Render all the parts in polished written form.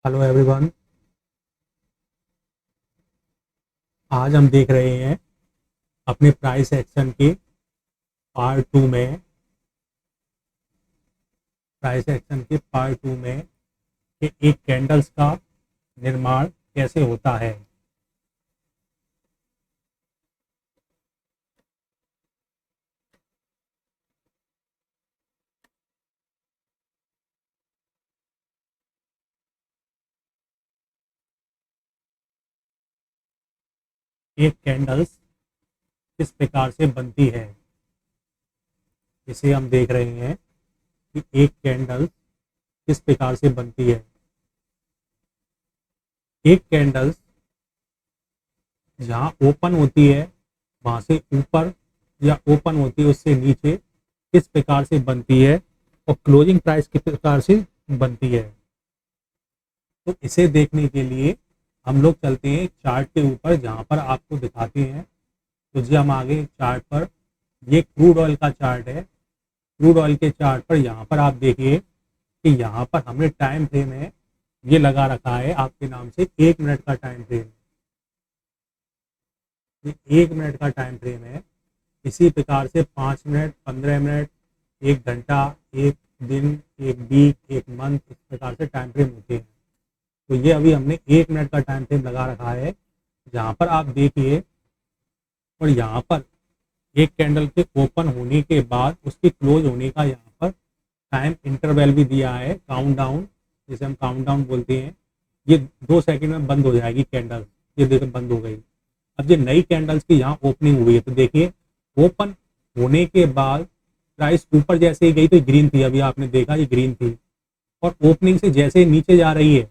Hello everyone. आज हम देख रहे हैं अपने प्राइस एक्शन के पार्ट टू में कि एक कैंडल्स का निर्माण कैसे होता है। एक कैंडल्स किस प्रकार से बनती है, इसे हम देख रहे हैं कि एक कैंडल किस प्रकार से बनती है। एक कैंडल्स जहाँ ओपन होती है वहाँ से ऊपर या ओपन होती है उससे नीचे किस प्रकार से बनती है और क्लोजिंग प्राइस किस प्रकार से बनती है। तो इसे देखने के लिए हम लोग चलते हैं चार्ट के ऊपर जहाँ पर आपको दिखाते हैं। तो जी हम आगे चार्ट पर, ये क्रूड ऑयल का चार्ट है। क्रूड ऑयल के चार्ट पर यहाँ पर आप देखिए कि यहाँ पर हमने टाइम फ्रेम है ये लगा रखा है आपके नाम से 1 मिनट का टाइम फ्रेम। ये 1 मिनट का टाइम फ्रेम है। इसी प्रकार से 5 मिनट, 15 मिनट, 1 घंटा, एक दिन, एक वीक, एक मंथ, इस प्रकार से टाइम फ्रेम होते हैं। तो ये अभी हमने 1 मिनट का टाइम फ्रेम लगा रखा है जहाँ पर आप देखिए। और यहाँ पर एक कैंडल के ओपन होने के बाद उसके क्लोज होने का यहाँ पर टाइम इंटरवल भी दिया है, काउंट डाउन, जिसे हम काउंट डाउन बोलते हैं। ये 2 सेकंड में बंद हो जाएगी कैंडल। ये देखो बंद हो गई। अब ये नई कैंडल्स की यहाँ ओपनिंग हुई है तो देखिए ओपन होने के बाद प्राइस ऊपर जैसे ही गई तो ग्रीन थी, अभी आपने देखा ये ग्रीन थी। और ओपनिंग से जैसे ही नीचे जा रही है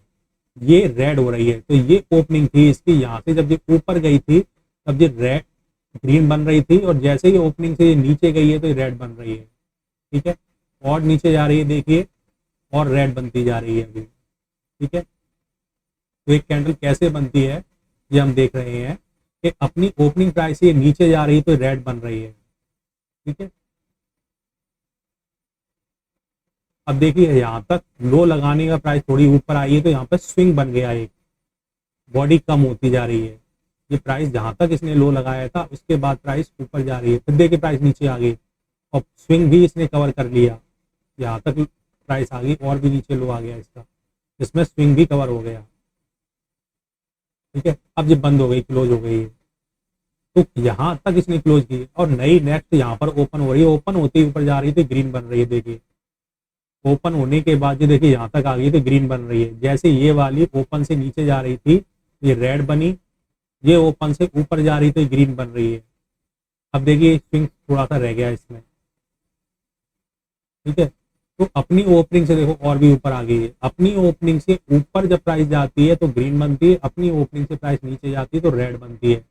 ये रेड हो रही है। तो ये ओपनिंग थी इसकी, यहाँ से जब ये ऊपर गई थी तब ये रेड ग्रीन बन रही थी और जैसे ही ओपनिंग से ये नीचे गई है तो ये रेड बन रही है। ठीक है, और नीचे जा रही है देखिए और रेड बनती जा रही है अभी। ठीक है, तो एक कैंडल कैसे बनती है ये हम देख रहे हैं कि अपनी ओपनिंग प्राइस से ये नीचे जा रही है तो रेड बन रही है। ठीक है, अब देखिए यहाँ तक लो लगाने का प्राइस थोड़ी ऊपर आई है तो यहाँ पर स्विंग बन गया, एक बॉडी कम होती जा रही है। ये प्राइस जहां तक इसने लो लगाया था उसके बाद प्राइस ऊपर जा रही है, फिर देखिए प्राइस नीचे आ गई और स्विंग भी इसने कवर कर लिया। यहाँ तक प्राइस आ गई और भी नीचे लो आ गया इसका, इसमें स्विंग भी कवर हो गया। ठीक है, अब ये बंद हो गई, क्लोज हो गई। तो यहाँ तक इसने क्लोज की और नई नेक्स्ट यहाँ पर ओपन हो रही है। ओपन होते ही ऊपर जा रही है तो ग्रीन बन रही है। देखिए ओपन होने के बाद ये देखिए यहाँ तक आ गई तो ग्रीन बन रही है। जैसे ये वाली ओपन से नीचे जा रही थी ये रेड बनी, ये ओपन से ऊपर जा रही तो ग्रीन बन रही है। अब देखिए स्विंग थोड़ा सा रह गया इसमें। ठीक है, तो अपनी ओपनिंग से देखो और भी ऊपर आ गई है। अपनी ओपनिंग से ऊपर जब प्राइस जाती है तो ग्रीन बनती है, अपनी ओपनिंग से प्राइस नीचे जाती है तो रेड बनती है।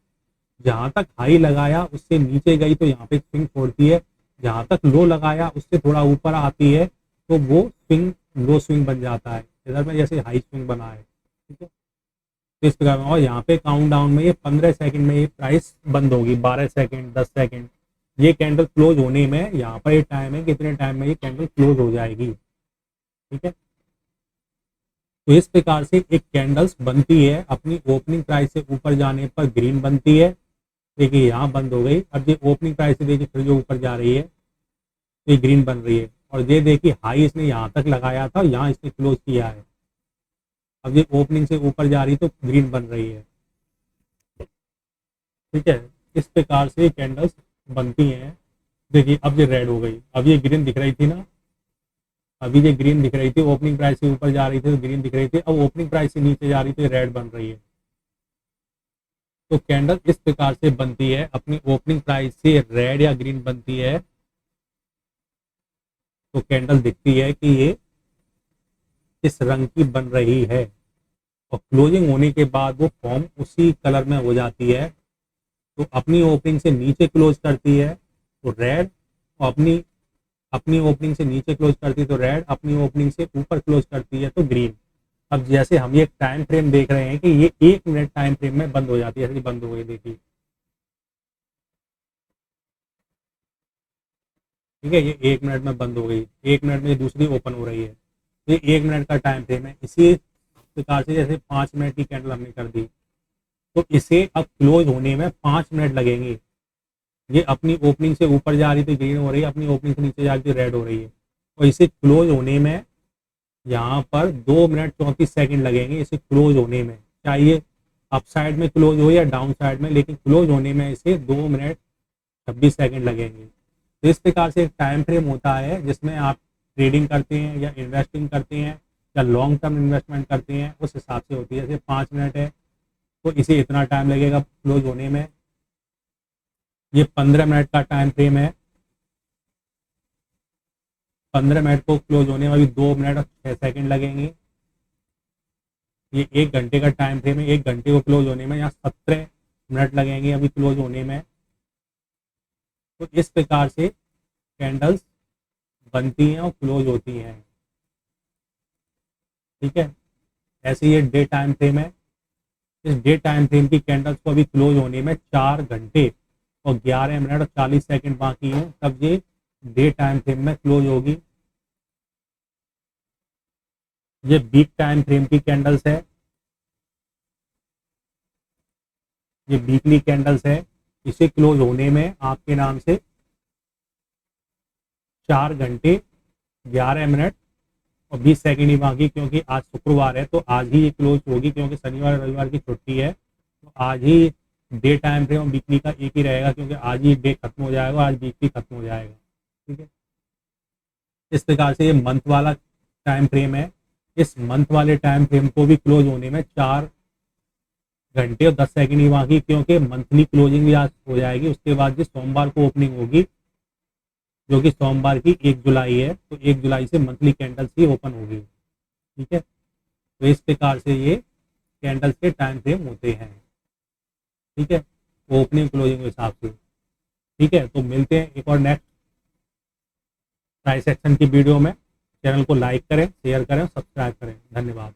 जहां तक हाई लगाया उससे नीचे गई तो यहाँ पे स्विंग छोड़ती है, जहां तक लो लगाया उससे थोड़ा ऊपर आती है तो वो स्विंग लो स्विंग बन जाता है। इधर में जैसे हाई स्विंग बना है। ठीक है, तो इस प्रकार में। और यहाँ पे काउंट डाउन में ये 15 सेकंड में ये प्राइस बंद होगी, 12 सेकंड, 10 सेकंड। ये कैंडल क्लोज होने में यहाँ पर ये टाइम है कितने टाइम में ये कैंडल क्लोज हो जाएगी। ठीक है, तो इस प्रकार से एक कैंडल्स बनती है। अपनी ओपनिंग प्राइस से ऊपर जाने पर ग्रीन बनती है। देखिए यहाँ बंद हो गई, अब ये ओपनिंग प्राइस से देखिए फिर जो ऊपर जा रही है ये ग्रीन बन रही है। और ये देखिए हाई इसने यहाँ तक लगाया था, यहाँ इसने क्लोज किया है। अब ये ओपनिंग से ऊपर जा रही तो ग्रीन बन रही है। ठीक है, इस प्रकार से कैंडल्स बनती हैं। देखिए अब ये रेड हो गई, अब ये ग्रीन दिख रही थी ना, अभी ये ग्रीन दिख रही थी, ओपनिंग प्राइस से ऊपर जा रही थी तो ग्रीन दिख रही थी, अब ओपनिंग प्राइस से नीचे जा रही थी रेड बन रही है। तो कैंडल इस प्रकार से बनती है, अपनी ओपनिंग प्राइस से रेड या ग्रीन बनती है तो कैंडल दिखती है कि ये इस रंग की बन रही है। और क्लोजिंग होने के बाद वो फॉर्म उसी कलर में हो जाती है। तो अपनी ओपनिंग से नीचे क्लोज करती है तो रेड, और अपनी अपनी ओपनिंग से नीचे क्लोज करती है तो रेड, अपनी ओपनिंग से ऊपर क्लोज करती है तो ग्रीन। अब जैसे हम ये टाइम फ्रेम देख रहे हैं कि ये 1 मिनट टाइम फ्रेम में बंद हो जाती है, ऐसे बंद हो गई देखिए। ठीक है, ये 1 मिनट में बंद हो गई, 1 मिनट में दूसरी ओपन हो रही है। ये 1 मिनट का टाइम फ्रेम है। इसी प्रकार से जैसे 5 मिनट की कैंडल हमने कर दी, तो इसे अब क्लोज होने में 5 मिनट लगेंगे। ये अपनी ओपनिंग से ऊपर जा रही थी ग्रीन हो रही है, अपनी ओपनिंग से नीचे जा रही थी रेड हो रही है, और इसे क्लोज होने में यहाँ पर 2 मिनट 34 सेकंड लगेंगे इसे क्लोज होने में, चाहिए अप साइड में क्लोज हो या डाउन साइड में, लेकिन क्लोज होने में इसे 2 मिनट 26 सेकंड लगेंगे। तो इस प्रकार से एक टाइम फ्रेम होता है जिसमें आप ट्रेडिंग करते हैं या इन्वेस्टिंग करते हैं या लॉन्ग टर्म इन्वेस्टमेंट करते हैं, उस हिसाब से होती है। जैसे 5 मिनट है तो इसे इतना टाइम लगेगा क्लोज होने में। ये 15 मिनट का टाइम फ्रेम है, 15 मिनट को क्लोज होने में भी 2 मिनट और 6 सेकंड लगेंगे। ये 1 घंटे का टाइम फ्रेम है, 1 घंटे को क्लोज होने में यहाँ 17 मिनट लगेंगे अभी क्लोज होने में। तो इस प्रकार से कैंडल्स बनती हैं और क्लोज होती हैं, ठीक है। ऐसे ये डे टाइम फ्रेम है। इस डे टाइम फ्रेम की कैंडल्स को अभी क्लोज होने में 4 घंटे और 11 मिनट और 40 सेकंड बाकी हैं, तब ये डे टाइम फ्रेम में क्लोज होगी। ये वीक टाइम फ्रेम की कैंडल्स है, ये वीकली कैंडल्स है। इसे क्लोज होने में आपके नाम से 4 घंटे 11 मिनट और 20 सेकंड ही बाकी, क्योंकि आज शुक्रवार है तो आज ही ये क्लोज होगी, क्योंकि शनिवार रविवार की छुट्टी है, तो आज ही डे टाइम फ्रेम और वीकली का एक ही रहेगा, क्योंकि आज ही डे खत्म हो जाएगा, आज वीकली खत्म हो जाएगा, ठीक है। इस प्रकार से ये मंथ वाला टाइम फ्रेम है। इस मंथ वाले टाइम फ्रेम को भी क्लोज होने में 4 घंटे और 10 सेकंड ही बाकी, क्योंकि मंथली क्लोजिंग भी आज हो जाएगी। उसके बाद जो सोमवार को ओपनिंग होगी, जो कि सोमवार की 1 जुलाई है, तो 1 जुलाई से मंथली कैंडल्स ही ओपन होगी, ठीक है। तो इस प्रकार से ये कैंडल्स के टाइम फ्रेम होते हैं, ठीक है, ओपनिंग क्लोजिंग के हिसाब से, ठीक है। तो मिलते हैं एक और नेक्स्ट प्राइस एक्शन की वीडियो में। चैनल को लाइक करें, शेयर करें, सब्सक्राइब करें। धन्यवाद।